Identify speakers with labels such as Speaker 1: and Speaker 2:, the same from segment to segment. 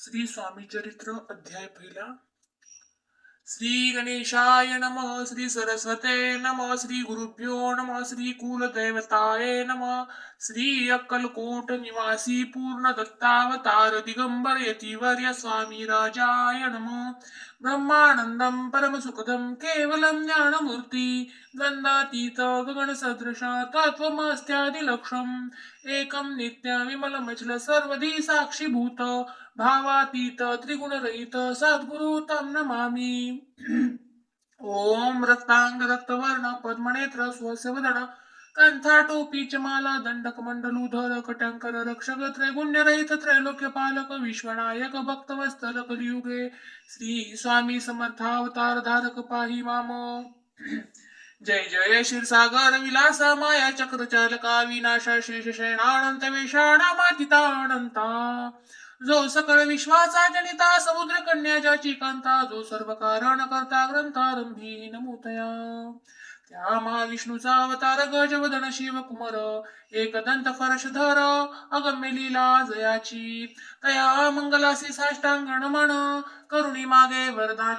Speaker 1: श्री स्वामी चरित्र अध्याय पहिला. श्री गणेशाय नमः. श्री सरस्वते नमः. श्री गुरुभ्यो नमः. श्री कुलदेवताये नमः. श्री अक्कलकोट निवासी पूर्ण दत्तावतार दिगंबर यतिवर्य स्वामी राजाय नमः. ब्रह्मानंदं परमसुखदं केवलं ज्ञानमूर्ति द्वंद्वातीत गगन सदृश तत्त्वमस्त्यादिलक्ष्यम् एकं नित्यं विमलमचल सर्वधी साक्षीभूत भावातीत त्रिगुणरहित सद्गुरु तं नमामि. ओम रक्तांग रक्तवर्ण पद्मनेत्र स्वस्यवदन कंथा टोपी चमाला दंडक मंडलूधर कटंकर रक्षक त्रैगुण्यरहित त्रैलोक्यपालक विश्वनायक भक्तवत्सल कलियुगे श्री स्वामी समर्थावतार धारक पाहि माम. जय जय क्षीरसागर विलासा माया चक्र चालका विनाशा शेष शयनानंत वेषाणामातीतानंता जो सकळ विश्वाचा जनिता समुद्र कन्या ज्याची कांता जो सर्व कारण करता ग्रंथारंभी नमोतया. त्या महाविष्णूचा अवतार गजवदन शिवकुमार एकदंत फरशधर अगम्य लीला जयाची तया मंगलासी साष्टांग नमन करुणी मागे वरदान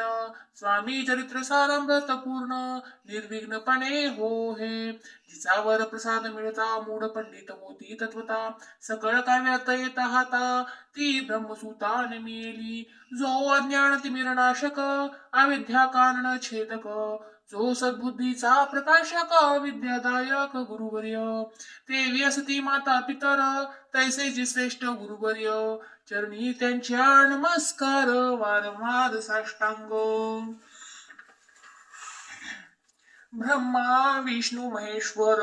Speaker 1: स्वामी चरित्र सारंभत पूर्ण निर्विघ्नपणे हो हे. जिचावर प्रसाद मिळता मूढ पंडित होती तत्वता सकळ काव्यात येत हाता ती ब्रह्मसूता नेमिली. जो अज्ञान तिमिरनाशक अविद्या कारण छेदक जो सद्बुद्धीचा प्रकाशक विद्यादायक गुरुवर्य ते असती माता पितर तैसेची श्रेष्ठ गुरुवर्य चरणी त्यांच्या नमस्कार वारंवार साष्टांग. ब्रह्मा विष्णू महेश्वर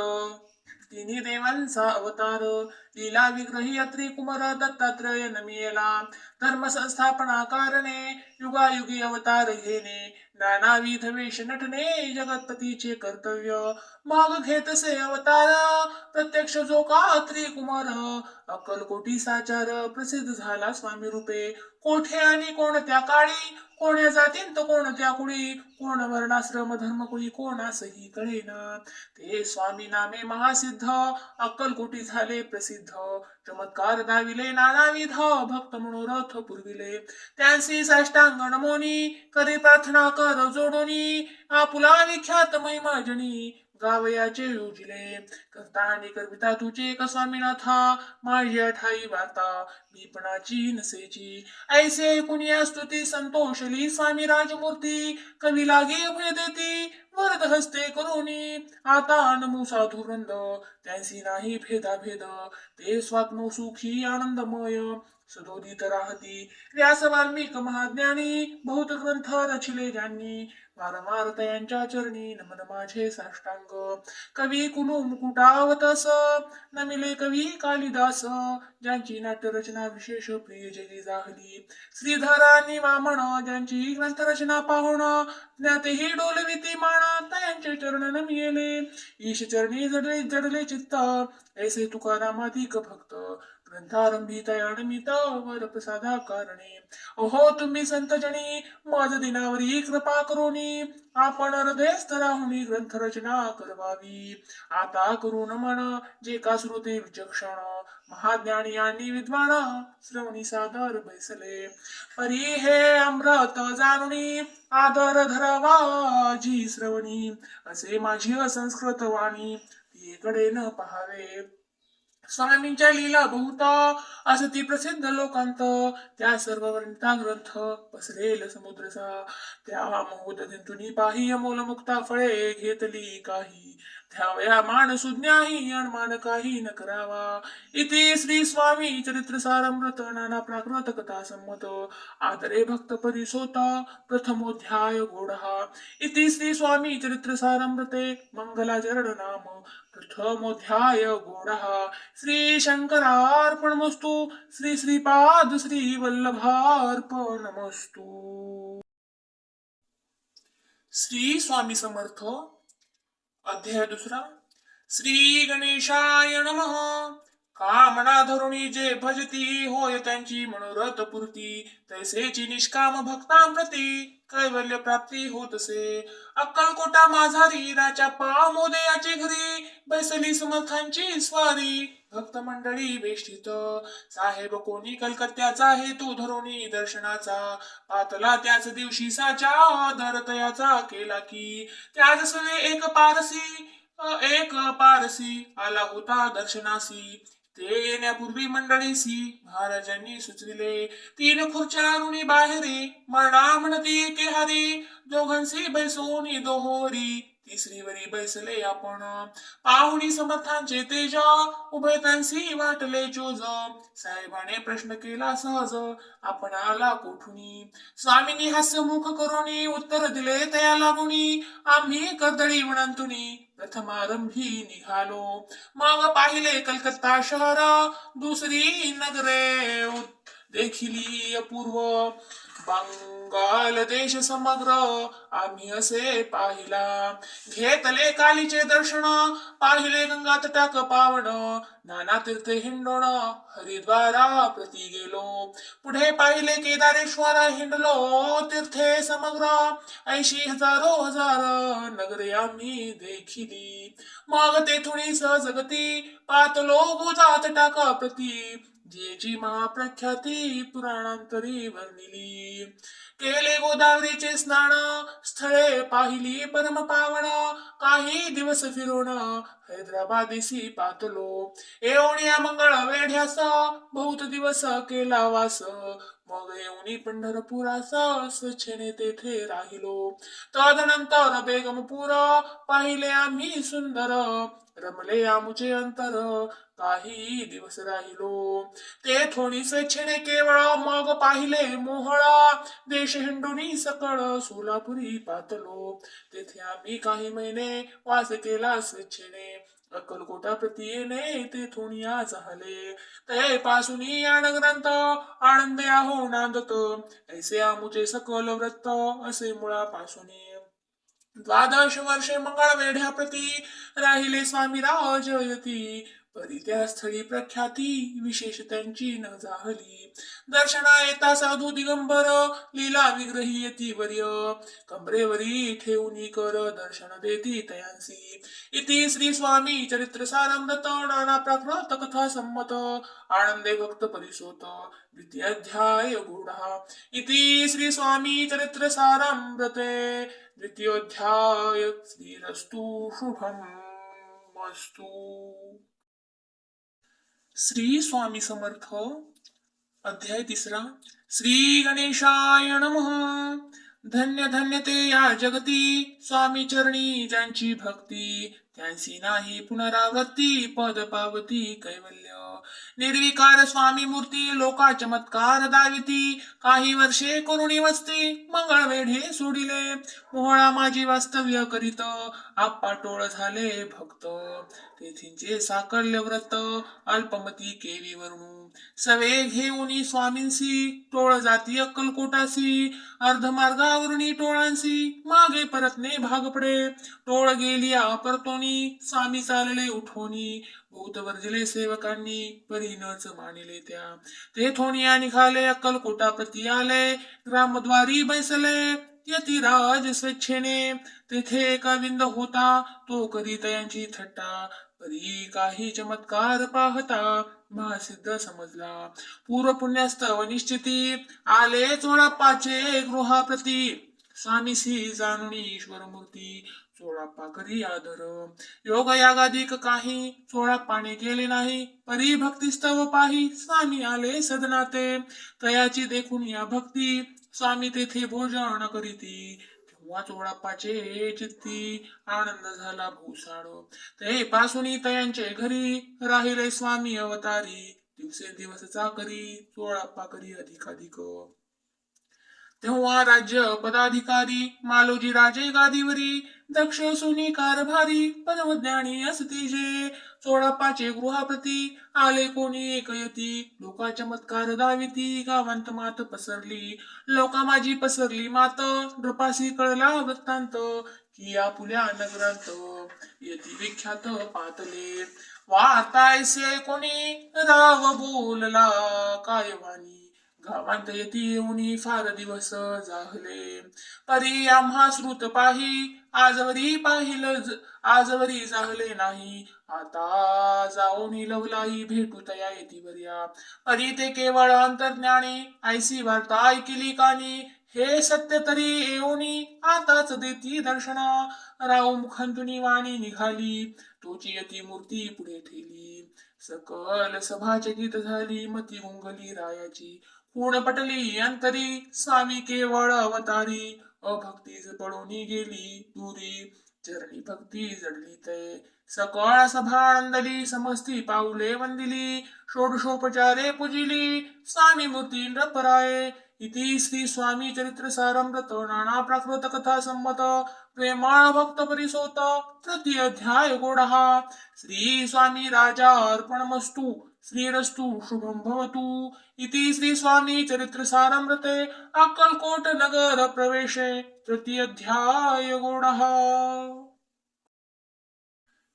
Speaker 1: तिन्ही देवांचा अवतार लीला विग्रही त्रिकुमार दत्तात्रय नमियेला धर्म संस्थापना कारणे युगायुगी अवतार घेणे नानाविध वेश नटणे जगतपतीचे कर्तव्य मग घेतसे अवतार प्रत्यक्ष जो का त्रिकुमार अक्कलकोटी साचार प्रसिद्ध झाला स्वामी रूपे कोठे आणि कोणत्या काळी कोण्या जातींत कोणत्या कुळी कोण वर्णाश्रम धर्मकुळी कोणासही कळेना ते स्वामी नामे महासिद्ध अक्कलकोटी झाले प्रसिद्ध चमत्कार दाविले नानाविध भक्त मनोरथ पुरविले त्यांसी साष्टांग नमोनी करी प्रार्थना कर जोडोनी आपुला विख्यात महिमा जनी गावयाचे योजिले करता आणि करविता तुझे एक स्वामीनाथा माझी ठाई वार्ता मीपणाची नसेची ऐसे कुणी स्तुती संतोषली स्वामी राजमूर्ती कवी लागे भय देती वरद हस्ते करुणी आता नमो साधू वृंद त्यांसी नाही भेदाभेद ते स्वात्म सुखी आनंदमय सदोदित राहती व्यास वाल्मिक महाज्ञानी बहुत ग्रंथ रचिले ज्यांनी वारंवार तयांच्या चरणी नमन माझे साष्टांग. कवी कुलू मुकुटावतस नमिले कवी कालिदास ज्यांची नाट्यरचना विशेष प्रिय जगी जाहली श्रीधरांनी वामन ज्यांची ग्रंथरचना पाहुण ज्ञातेही डोलविती मान तयांचे चरण नमिले ईश चरणी जडले जडले चित्त ऐसे तुकारामाधिक भक्त ग्रंथारंभी तयानिमित वर प्रसादा कारणे ओहो तुम्ही संतजनी माझ दिनावरी कृपा करोनी आपण हृदयस्थ राहुनी ग्रंथ रचना करवावी. आता करू नमन जे का श्रोते विचक्षण महाज्ञानी आणि विद्वान श्रवणी सादर बैसले परी हे अमृत जाणुनी आदर धरावा जी श्रवणी असे माझी असंस्कृत वाणी तीकडे न पहावे. स्वामींच्या लीला बहुत असती प्रसिद्ध लोकांत त्या सर्व वर्णिता ग्रंथ पसरेल समुद्रसा त्या महोदधीतुनी पाही अमोल मुक्ता फळे घेतली काही त्यावया मान सुज्ञाही अणमान काही न करावा. इति श्री स्वामी चरित्र सारमृत नाना प्राकृत कथा संमत आदरे भक्त परिसोत प्रथमोध्याय गोडहा. इति श्री स्वामी चरित्र सारमृते मंगलाचरण नाम प्रथमोध्याय गोडहा. श्री शंकरार्पणमस्तु. श्री श्रीपाद श्री वल्लभार्पणमस्तु. श्री स्वामी समर्थ. अध्याय दुसरा. श्री गणेशाय नमः. काम मना धरुणी जे भजती होय त्यांची मनोरथ पूर्ती तैसेची निष्काम भक्तांप्रती कैवल्य प्राप्ती होतसे. अक्कलकोटा माझारी राजा पामोदयाची घरी बैसली समर्थांची स्वारी भक्त मंडळी वेष्टित साहेब कोणी कलकत्त्याचा हेतू धरुणी दर्शनाचा पातला त्याच दिवशी साचा दर तयाचा केला की त्याच सवे एक पारसी आला होता दर्शनासी. ते येण्यापूर्वी मंडळीसी महाराजांनी सुचविले 3 खुर्च्या आणून बाहेरी मरणा म्हणती केहारी दोघांसी बैसोनी दोहोरी तिसरीवरी बैसले आपण पाहुणी समर्थांचे तेज उभयतांसी वाटले चोज. साहेबाने प्रश्न केला सहज आपण आला कोठुनी स्वामींनी हास्यमुख करुणी उत्तर दिले तया लागुनी आम्ही कर्दळी वनांतुनी प्रथमारंभी निघालो मग पाहिले कलकत्ता शहर दुसरी नगरे देखिली अपूर्व बंगाल देश समग्र आम्ही असे पाहिला. घेतले कालीचे दर्शन पाहिले गंगा तटाक पावन नाना तीर्थे हिंडोण हरिद्वारा प्रती गेलो. पुढे पाहिले केदारेश्वर हिंडलो तीर्थे समग्र 80,000 नगरे आम्ही देखिली. मग तेथुनी सहजगती पातलो गोदा तटाका प्रती जेची महाप्रख्याती पुराणांतरी वर्णिली. केले गोदावरीचे स्नान स्थळे पाहिली परम पावन काही दिवस फिरून हैदराबादेसी पातलो येऊनिया मंगळ वेढ्यास बहुत दिवस केला वास. मग येऊनी पंढरपुरास स्वच्छेने तेथे राहिलो. तदनंतर बेगमपूर पाहिले आम्ही सुंदर रमले आमुचे अंतर काही दिवस राहिलो. ते थोडी स्वेच्छेने केवळ मग पाहिले मोहळा देश हिंडुनी सकळ सोलापुरी पातलो. तेथे आम्ही काही महिने वास केला स्वेच्छेने अक्कलकोटा प्रती येणे तेथून या झाले. ते पासून या नगरांत आनंद आहो नांदत ऐसे आमुचे सकल व्रत असे मुळापासून. 12 वर्षे मंगळ वेढ्या प्रती राहिले स्वामी राजयती परी त्या स्थळी प्रख्याती विशेष त्यांची न झाली. दर्शना येता साधू दिगंबर लीला विग्रही येती वर्य कमरेवरी ठेवून कर दर्शन देती तयांसी. इति श्री स्वामी चरित्र सारामृत नाना प्राकृत कथा संमत आनंदे भक्त परिसोत द्वितीय अध्याय गूढा. इति श्री स्वामी चरित्र सारामृते द्वितीयोध्याय श्रीरस्तु शुभम मस्तु. श्री स्वामी समर्थ. अध्याय 3. श्री गणेशाय नमः. धन्य धन्य ते या जगती स्वामी चरणी ज्यांची भक्ती त्यांची नाही पुनरावृत्ती पद पावती कैवल्य. निर्विकार स्वामी मूर्ती लोका चमत्कार दाविती काही वर्षे करुणी वस्ती मंगळ वेढे सोडिले मोहळा माझी वास्तव्य करीत आप्पा टोळ झाले भक्त. तेथींचे साकल्य व्रत अल्पमती केवी वरणू सवे घेऊनी स्वामींसी टोळ जाती अक्कलकोटासी अर्धमार्गावरुनी टोळांसी मागे परतणे भाग पडे. टोळ गेली परतोनी स्वामी चालले उठोनी बहुत वर्जिले सेवकांनी परी नच मानिले त्या. तेथोनिया निघाले अक्कलकोटा प्रती आले ग्रामद्वारी बैसले यतिराज स्वेच्छेने. तेथे एका विंद होता तो करीत यांची थट्टा परी काही चमत्कार पाहता महासिद्ध समजला. पूर्व पुण्यस्तव निश्चिती आले चोळाप्पाचे गृहाप्रती स्वामीसी जाणुनी ईश्वर मूर्ती चोळाप्पा करी आदर. योग यागादिक काही चोळाप्पाने केले नाही परी भक्तिस्तव पाही स्वामी आले सदनाते. तयाची देखून या भक्ती स्वामी तेथे भोजन करीती तेव्हा चोळाप्पाचे चित्ती आनंद झाला भूसाळ. ते पासून तयांचे घरी राहिले स्वामी अवतारी दिवसेंदिवस चाकरी चोळाप्पा करी अधिकाधिक. तेव्हा राज्य पदाधिकारी मालोजी राजे गादीवरी दक्ष सुनी कारभारी परमज्ञानी असती जे चोळापाचे गृहाप्रती आले कोणी एकयती, लोका चमत्कार दाविती, गावांत मात पसरली, लोका माझी पसरली मात, नृपासी कळला वृत्तांत, की आपुल्या नगरांत यती विख्यात पातले, वार्तायसे कोणी राव बोलला, काय वाणी गावांत येती येऊनी फार दिवस जाहले, परी आम्हा श्रुत पाही आजवरी आजवरी जाहले नाही, आता जाऊनी लवलाई भेटू तया येती बर्या, परी ते केवळ अंतर्ज्ञानी ऐसी वार्ता ऐकिली कानी, हे सत्य तरी येऊनी आताच देती दर्शना, राव मुखांतुनी वाणी निघाली, तोची यती मूर्ती पुढे ठेली, सकल सभा चकित झाली, मती गुंगली रायाची, पूर्ण पटली अंतरी, स्वामी केवळ अवतारी, अभक्तीच पळूनी गेली दूरी, चरणी भक्ती जडली ते, सकळ सभा आनंदली, समस्ती पाऊले वंदिली, षोडशोपचारे पूजिली, स्वामी मूर्ती नृपराये, इति श्री स्वामी चरित्र सारमृत नाना प्राकृत कथा संमत, प्रेमाळ भक्त परिसोत तृतीय अध्याय गोडहा, श्री स्वामी राजा अर्पणमस्तु, श्रीरस्तु शुभम भवतु, इति श्री स्वामी चरित्र सारमृते अक्कलकोट नगर प्रवेशे तृतीय अध्याय गोडहा.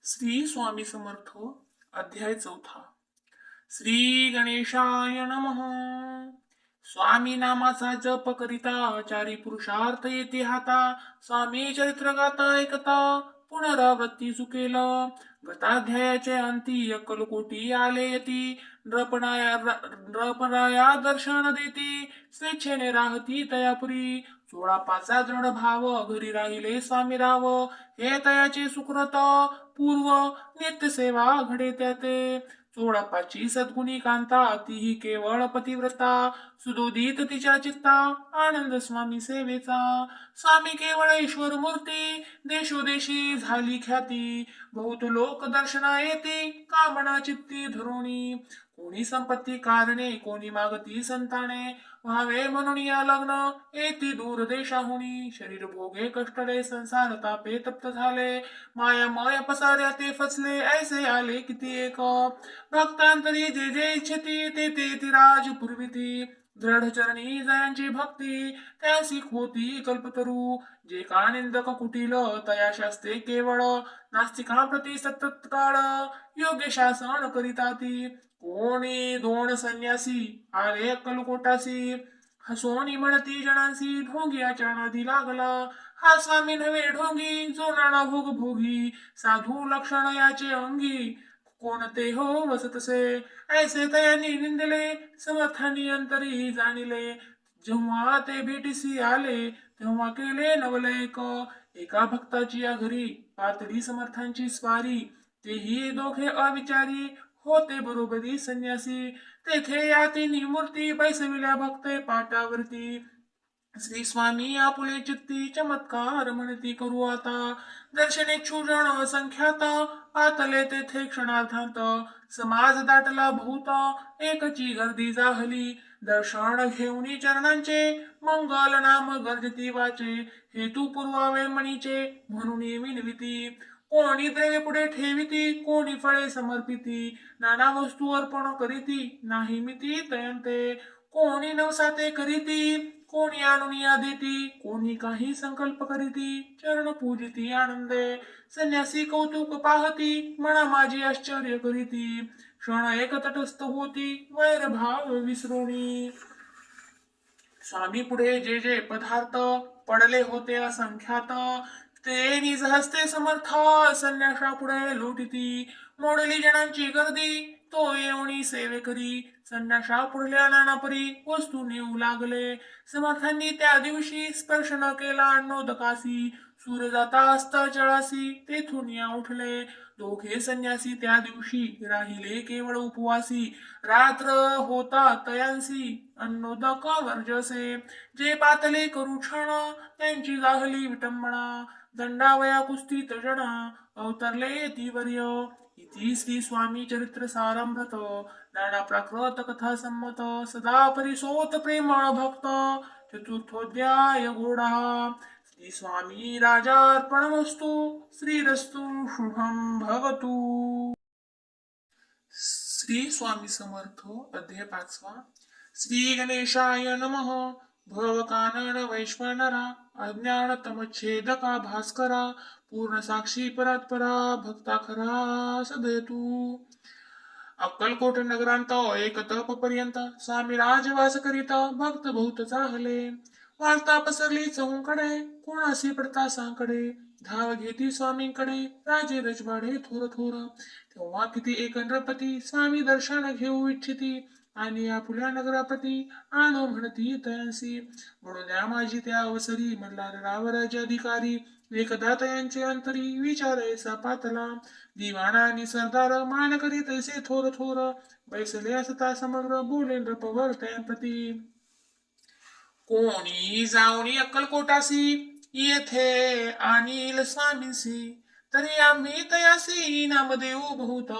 Speaker 1: श्री स्वामी समर्थ. अध्याय 4. श्री गणेशाय नमः. स्वामी नामाचा जप करिता चारी पुरुषार्थ येते हाता, स्वामी चरित्र गाता ऐकता पुनरावृत्ती चुकेल, गताध्यायाचे अंती अक्कलकोटी आले यती, नृपराया दर्शन देती, स्वेच्छेने राहती तयापुरी, 16 दृढ भाव घरी राहिले स्वामी राव, हे तयाचे सुकृत पूर्व नित्य सेवा घडे त्याते, 16 सद्गुणी कांता तीही केवळ पतिव्रता, सुदोदित तिच्या चित्ता आनंद स्वामी सेवेचा, स्वामी केवळ ईश्वर मूर्ती देशोदेशी झाली ख्याती, बहुत लोक दर्शना येते कामना चित्ती धरुणी, कोणी संपत्ती कारणे कोणी मागती संताने, व्हावे म्हणून या लग्न येती दूर देशाहुनी, शरीर भोगे कष्टले संसार तापे तप्त झाले, मायामय पसाऱ्या ते फसले ऐसे आले किती एक, भक्तांतरी जे जे इच्छती ते ते राज पुरविती, दृढ चरणी जयांची भक्ती त्यासी होती कल्पतरू, जे का निंदक कुटील तया शास्त्रे केवळ, नास्तिकांप्रती सतत काळ योग्य शासन करिताती, कोणी 2 संन्यासी आले अक्कलकोटासी, हसोनी म्हणती जणांसी ढोंगियाच्या नादी लागला, हा स्वामी नव्हे ढोंगी जो नाना भोग भोगी, साधू लक्षण याचे अंगी कोणते हो वसतसे, ऐसे तयांनी निंदले समर्थांनी अंतरी जाणिले, जेव्हा ते भेटीसी आले तेव्हा केले नवलेक, एका भक्ताची या घरी पातळी समर्थांची स्वारी, तेही दोघे अविचारी होते बरोबरी संन्यासी, तेथे या तिन्ही मूर्ती बैसविल्या भक्ते पाटावरती, श्री स्वामी आपुले चित्ती चमत्कार म्हणती करू आता, दर्शनेच्छू जण असंख्यात पातले तेथे क्षणार्धांत, समाज दाटला भूत एकची गर्दी जाहली, दर्शन घेऊनी चरणांचे मंगल नाम गर्जती वाचे, हेतू पुरवावे मणीचे म्हणून विनविती, कोणी द्रव्य पुढे ठेविती कोणी फळे समर्पिती, नाना वस्तू अर्पण करीती नाही मिती तयंते, कोणी नवसाते करीती कोणी आणुनिया देती, कोणी काही संकल्प करीती चरण पूजिती आनंदे, संन्यासी कौतुक पाहती मना माझी आश्चर्य करीती, क्षण एक तटस्थ होती वैरभाव विसरुणी, स्वामी पुढे जे जे पदार्थ पडले होते असंख्यात, ते निज हस्ते समर्थ संन्यासा पुढे लोटिती, मोडली जणांची गर्दी तो येऊनी सेवे करी, संन्यासा पुढल्या नानापरी वस्तू नेऊ लागले, समर्थांनी त्या दिवशी स्पर्श न केला अन्नोदकासी, सूर्य जाता असता जळासी तेथून या उठले, दोघे संन्यासी त्या दिवशी राहिले केवळ उपवासी, रात्र होता तयांसी अन्नोदक वर्जसे, जे पातले करू क्षण त्यांची जाहली विटंबना, दंडावया कुस्तीत जना अवतरले तीवर्य, इति श्री स्वामी चरित्र सारमृत नाना प्राकृत कथा संमत, सदा परिसोत प्रेमळ भक्त चतुर्थोध्याय गोडा. श्री स्वामी राजार्पणमस्तु. श्रीरस्तु शुभम भवतु. श्री स्वामी समर्थ अध्याय 5. श्री गणेशाय नमः. भव कानन वैश्वनरा अज्ञान तमच्छेदका भास्करा पूर्ण साक्षी परात्परा भक्ता खरा सदयतु. अक्कलकोट नगरांत एक तप पर्यंत स्वामी राजवास करीता भक्त बहुत चाहले. वार्ता पसरली चहूकडे कोणासी पडता सांकडे धाव घेती स्वामींकडे राजे रजवाडे थोर थोर. तेव्हा किती एक नृपती स्वामी दर्शन घेऊ इच्छिती आणि आपुल्या नगरापती आणो म्हणती तयांसी. म्हणून द्या माझी त्या अवसरी मल्हार राव राज्याधिकारी एकदा तयांचे अंतरी विचारयसा पातला. दिवाणा आणि सरदार मान करी तैसे थोर थोर बैसले असता समग्र बोले नृपवर तयांप्रती. कोणी जाऊनी अक्कलकोटासी येथे आणील स्वामींसी तरी आम्ही तयासी नाम देऊ बहुत.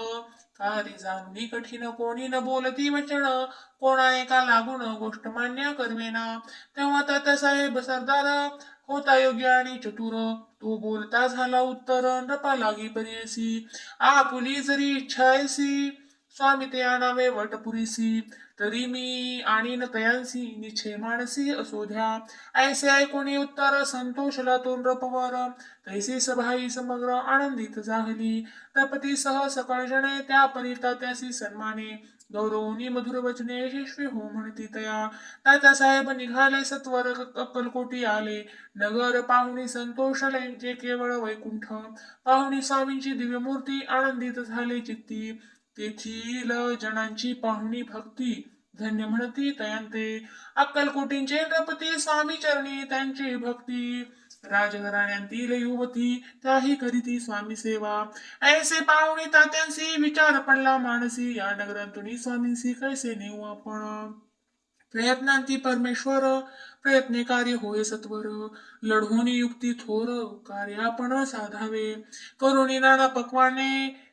Speaker 1: कारी जाणूनी कठीण कोणी न बोलती वचन कोणा एका लागून गोष्ट मान्य करवेना. तेव्हा तात्यासाहेब सरदार होता योग्य आणि चतुर तो बोलता झाला उत्तर नपा लागी परीसी. आपुली जरी इच्छायसी स्वामी ते आणावे वटपुरीसी तरी मी आणीन तयांसी निश्चय मानसी असो द्या. ऐसे ऐकोणी उत्तर संतोषला तो नृपवर तैसी सभाई समग्र आनंदित झाली. तपती सह सकळ जणे त्या परिता त्यासी सन्माने गौरवनी मधुर वचने यशस्वी हो म्हणती तया. तात्यासाहेब निघाले सत्वर अक्कलकोटी आले. नगर पाहुणी संतोषले जे केवळ वैकुंठ पाहुणी स्वामींची दिव्यमूर्ती आनंदित झाले चित्ती. तेथील जनांची पाहुणी भक्ती धन्य म्हणती तयांते. अक्कलकोटींचे नृपती स्वामी चरणी त्यांची भक्ती राजघराण्यांतील युवती त्याही करीती स्वामी सेवा. ऐसे पाहुणी तात्यांसी विचार पडला मानसी या नगरांतून स्वामींसी कैसे नेऊ आपण. प्रयत्नांती परमेश्वर प्रयत्ने कार्य होय सत्वर लढवून युक्ती थोर कार्य आपण साधावे. करुणी नाना पक्वाने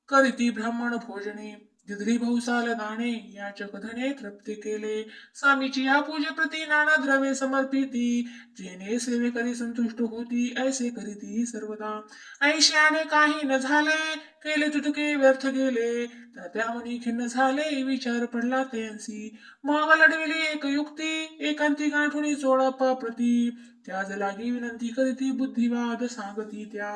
Speaker 1: करीती ब्राह्मण भोजने दिधरी बहुसाल दाणे याचक धने तृप्ती केले. स्वामीची या पूजेप्रती नाना द्रव्ये समर्पिती जेणे सेवे करी संतुष्ट होती ऐसे करीती सर्वदा. ऐशाने काही न झाले केले तुटके व्यर्थ गेले त्याहून खिन्न झाले विचार पडला त्यांसी. मग लढविली एक युक्ती एकांती गाठुणी चोळप्पा प्रती त्याज लागी विनंती करीती बुद्धिवाद सांगती त्या.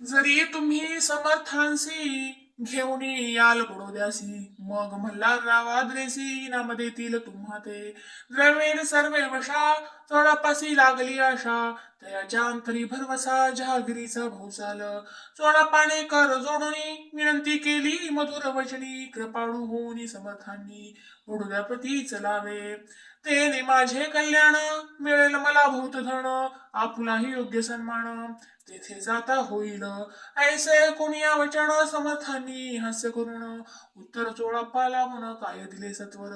Speaker 1: जरी तुम्ही समर्थांसी घेऊन याल बडोद्यासी मग मल्हार रावाद्रेसी नाम देतील तुम्हा ते. द्रवेण सर्वे वशा चोळापासी लागली आशा तयाच्या अंतरी भरवसा जहागिरीचा भौसाल. चोळापाने कर जोडून विनंती केली मधुर वचनी कृपाळू होऊन समर्थांनी बडोद्याप्रती चलावे. तेने माझे कल्याण मिळेल मला भूतधन आपुलाही योग्य सन्मान तेथे जाता होईल. ऐसे कोणी वचन समर्थांनी हास्य करून उत्तर चोळाप्पा लागून काय दिले सत्वर.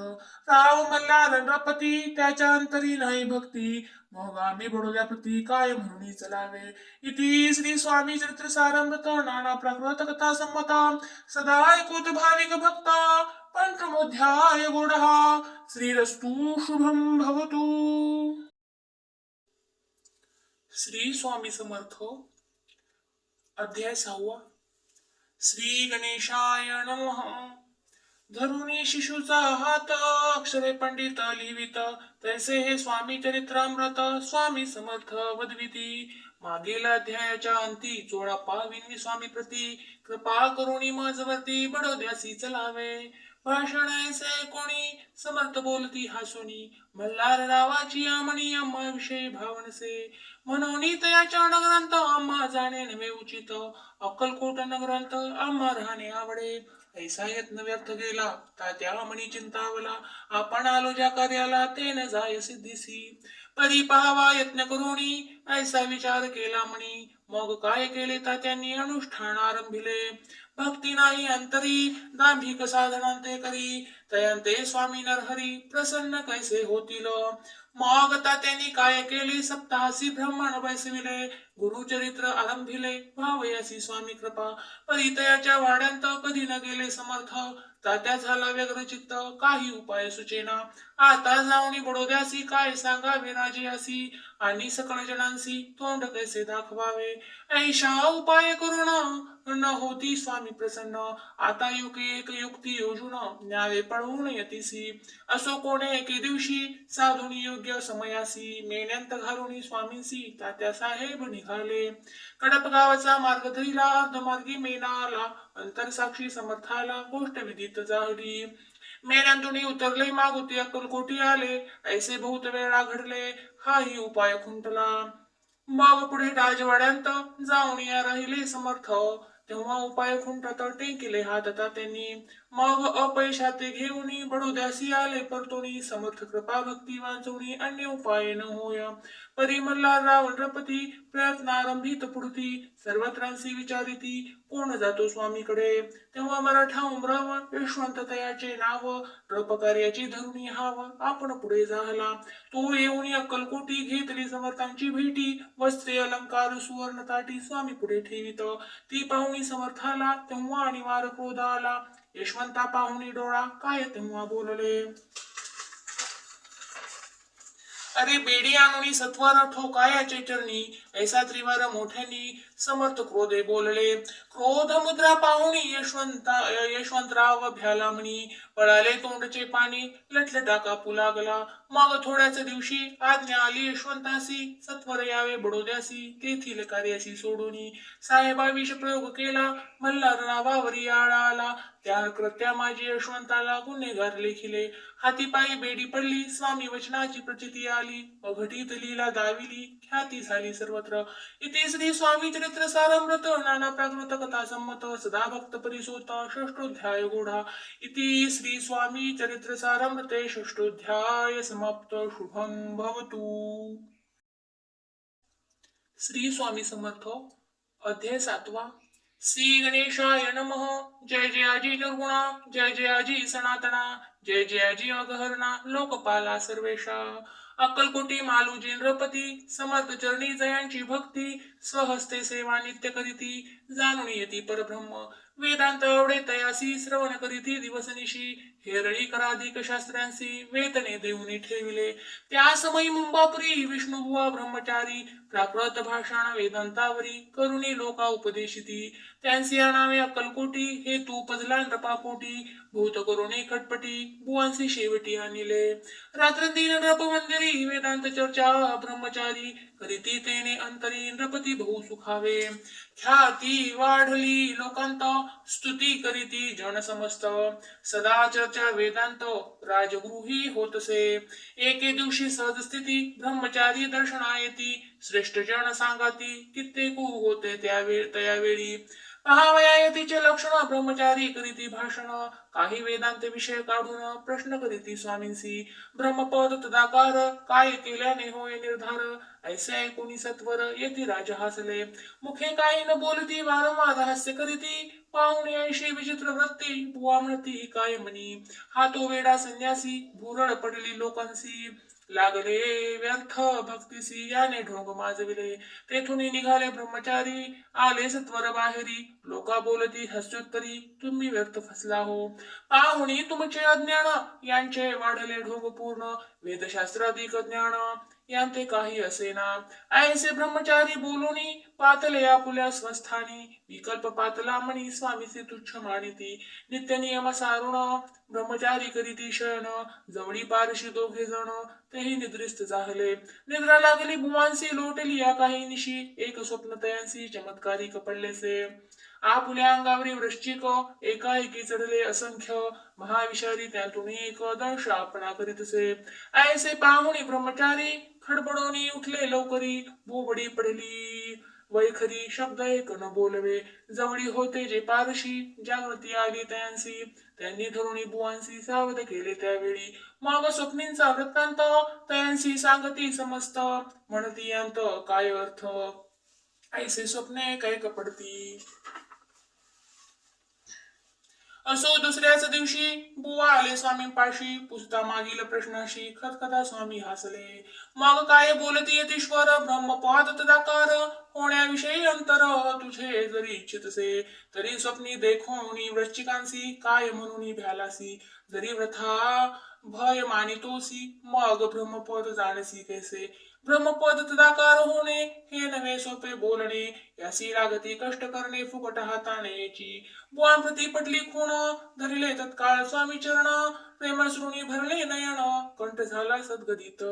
Speaker 1: राव मल्हार नृपती त्याच्या अंतरी नाही भक्ती मग आम्ही बडोद्याप्रती काय म्हणून चलावे. इति श्री स्वामी चरित्र सारमृत नाना प्राकृत कथा संमता सदा ऐकूत भाविक भक्ता पंचमोध्याय गोडहा. श्रीरस्तु शुभम भवतु. श्री स्वामी समर्थ अध्याय 6. श्री गणेशाय नमः. धरुणी शिशुचा हात अक्षरे पंडित लिहिवित तैसे हे स्वामी चरित्रामृत स्वामी समर्थ वदविती. मागील अध्यायाच्या अंती चोळाप्पा विनवी स्वामी प्रती कृपा करुणी मजवरती बडोद्यासी चलावे. भाषण ऐसे कोणी समर्थ बोलती हासुनी मल्हार रावाची आमणी आम्हा विषयी भावनसे. म्हणून तयाच्या नगरांत आम्हा जाणे नव्हे उचित अक्कलकोट नगरांत आम्हा राहणे आवडे. ऐसा यत्न व्यर्थ गेला तात्या मणी चिंतावला आपण आलो ज्या कार्याला ते न जाय सिद्धीसी. परी पाहावा यत्न करुणी ऐसा विचार केला म्हणी मग काय केले तात्यांनी अनुष्ठान आरंभिले. भक्ती नाही अंतरी दांभिक साधनांते करी तयांते स्वामी नरहरी प्रसन्न कैसे होतील. मग त्यांनी काय केले सप्ताहासी ब्राह्मण बैसविले, गुरुचरित्र आरंभिले भावयासी स्वामी कृपा. परितयाच्या वाड्यांत कधी न गेले समर्थ, तात्या झाला व्यग्र चित्त काही उपाय सुचेना. आता जाऊनी बडोद्यासी काय सांगावे राजयासी, आणि सकळ जणांसी तोंड कैसे दाखवावे. ऐशा उपाय करून न होती स्वामी प्रसन्न, आता एक युक्ती योजून न्यावे पळवून यतीसी. असो कोणे एके दिवशी साधुनी योग्य समयासी, मेण्यांत घालून स्वामींसी तात्या साहेब निघाले. कडप गावाचा मार्ग धरिला अर्धमार्गी मेना आला, अंतरसाक्षी समर्थाला गोष्ट विदित झाली. मेण्यांतुनी उतरले मागुती अक्कलकोटी आले, ऐसे बहुत वेळा घडले हाही उपाय खुंटला. मग पुढे राजवाड्यांत जाऊन या राहिले समर्थ, तेव्हा उपाय खुंटत टेकिले हात त्यांनी. मग अपयशाते घेऊनी बडोद्यासी आले परतोनी, समर्थ कृपा भक्ती वाचवणी अन्य उपाय न होय. परी मल्हार रावण रपती प्रयत्नारंभित पुढती, सर्वत्रांसी विचारिती कोण जातो स्वामीकडे. तेव्हा मराठा उमराव यशवंत तयाचे नाव, रपकार्याची धरुणी हाव आपण पुढे झाला. तो येऊन अक्कलकोटी घेतली समर्थांची भेटी, वस्त्रे अलंकार सुवर्ण ताटी स्वामी पुढे ठेवित. ती पाहुणी समर्थाला तेव्हा आणि वार क्रोध आला, यशवंता पाहुणी डोळा काय तेव्हा बोलले. अरे बेडी आणून सत्वर ठोकायाचे चरणी, ऐसा त्रिवार मोठ्यानी समर्थ क्रोधे बोलले. क्रोध मुद्रा पाहुणी यशवंतराव भ्याला म्हणी, पळाले तोंडचे पाणी लटलटा कापू लागला. मग थोड्याच दिवशी आज्ञा आली यशवंतासी, सत्वर यावे बडोद्यासी तेथील कार्यासी सोडूनी. साहेबा विष प्रयोग केला मल्हार रावावरी आळा आला, त्या कृत्या माझी यशवंताला गुन्हेगार लेखिले. हातीपायी बेडी पडली स्वामी वचनाची प्रचिती आली, अघटित लीला दाविली ख्याती झाली सर्वत्र. इति श्री स्वामी चरित्र सारामृत नाना प्राकृत कथा संमत, सदा भक्त परिसोत षष्ठोध्याय गूढा. इति श्री स्वामी चरित्र सारामृते षष्ठोध्याय समाप्त. शुभं भवतु. श्री स्वामी समर्थ. अध्याय 7. श्री गणेशाय नमः. जय जयाजी निर्गुणा, जय जयाजी सनातना, जय जयाजी अगहरणा लोकपाला सर्वेशा. अक्कलकोटी मालुजी नृपती, समर्थ चरणी जयांची भक्ती, स्वहस्ते सेवा नित्य करीती, जाणून येती परब्रह्म. वेदांत आवडे तयासी, श्रवण करीती दिवसनिशी, हेरळी कराधिक शास्त्रांसी वेतने देऊनी ठेविले. त्या समयी मुंबापुरी विष्णुबुवा ब्रह्मचारी, प्राकृत भाषण वेदांतावरी करुणी लोका उपदेशिती. त्यांसी आणावे अक्कलकोटी, हे तू पजला नृपापोटी, भूत करुणी खटपटी बुवांसी शेवटी आणिले. रात्रंदिन नृप मंदिरी वेदांत चर्चा ब्रह्मचारी, करीती तेने अंतरी नृपती बहु सुखावे. ख्याती वाढली लोकांत, स्तुती करीती जन समस्त, सदा चर्चा वेदांत राजगृही होतसे. एके दिवशी सहज स्थिती ब्रह्मचारी दर्शना येती, श्रेष्ठ जन सांगाती कित्येकू होते त्यावेळी. पहावया यतीचे लक्षण ब्रह्मचारी करीती भाषण, काही वेदांत विषय काढून प्रश्न करीती स्वामींसी. ब्रह्मपद तदाकार काय केल्याने होय निर्धार, ऐसे ऐकून सत्वर येती राज हसले. मुखे काही न बोलती वारंवार हास्य करीती, पाहुणे ऐशी विचित्र वृत्ती बुवा म्हणती काय म्हणी. हा तो वेडा संन्यासी भुरळ पडली लोकांसी, लागले व्यर्थ भक्तीसी याने ढोंग माजविले. तेथून निघाले ब्रह्मचारी आले सत्वर बाहेरी, लोका बोलती हास्योत्तरी तुम्ही व्यर्थ फसला हो. पाहुणी तुमचे अज्ञान यांचे वाढले ढोंग पूर्ण, वेदशास्त्र अधिक ज्ञान यांते काही असेना. ऐसे ब्रह्मचारी बोलूनी पातले आपुल्या स्वस्थानी, विकल्प पातला म्हणी स्वामीचे तुच्छ मानिती. नित्य नियम सारुण ब्रह्मचारी करीती शयन, जवळी पारशी दोघे जण तेही निद्रिस्त झाले. निद्रा लागली बुवांसी लोटली या काही निशी, एक स्वप्न तयांसी चमत्कारिक पडलेसे. आपुल्या अंगावरी वृश्चिक एकाएकी चढले असंख्य, महाविषारी त्यातून एक दंश आपणा करीतसे. ऐसे पाहुणी ब्रह्मचारी खडबडोनी उठले लवकरी, बोबडी पडली वैखरी शब्द एक न बोलवे. जवळी होते जे पारशी जागृती आली तयांसी, त्यांनी धरुणी बुवांसी सावध केले त्यावेळी. मग स्वप्नींचा वृत्तांत तयांसी सांगती समस्त, म्हणती यांत काय अर्थ ऐसे स्वप्ने काय कपडती. असो दुसऱ्याच दिवशी बुवा आले स्वामींपाशी, पुसता मागील प्रश्नाशी खतखता स्वामी हसले. मग काय बोलती यतीश्वर, ब्रह्मपाद तदाकार, होण्याविषयी अंतर तुझे जरी इच्छितसे, तरी स्वप्नी देखोनी वृश्चिकांसी, काय म्हणून भ्यालासी, जरी व्रथा भय मानितोसी, मग ब्रह्मपद जाणसी कैसे. ब्रह्मपद तदाकार होणे हे नव्हे सोपे बोलणे, यासी लागती कष्ट करणे फुकट हातानेची. बुवांप्रती पटली खूण, धरिले तत्काळ स्वामी चरण, प्रेमश्रुणी भरले नयन, कंठ झाला सद्गदित.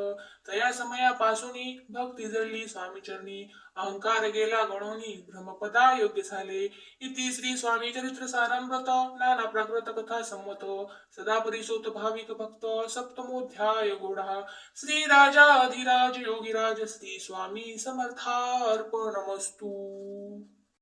Speaker 1: तया समयापासूनी भक्ती जळली स्वामी चरणी, अहंकार गेला गणोनी, ब्रह्मपदा योग्य झाले. इति श्री स्वामी चरित्र सारामृत नाना प्राकृत कथा संमत, सदा परिसोत भाविक भक्त, सप्तमोध्याय गोढा. श्री राजाधिराज योगीराज श्री स्वामी समर्थार्पणमस्तु.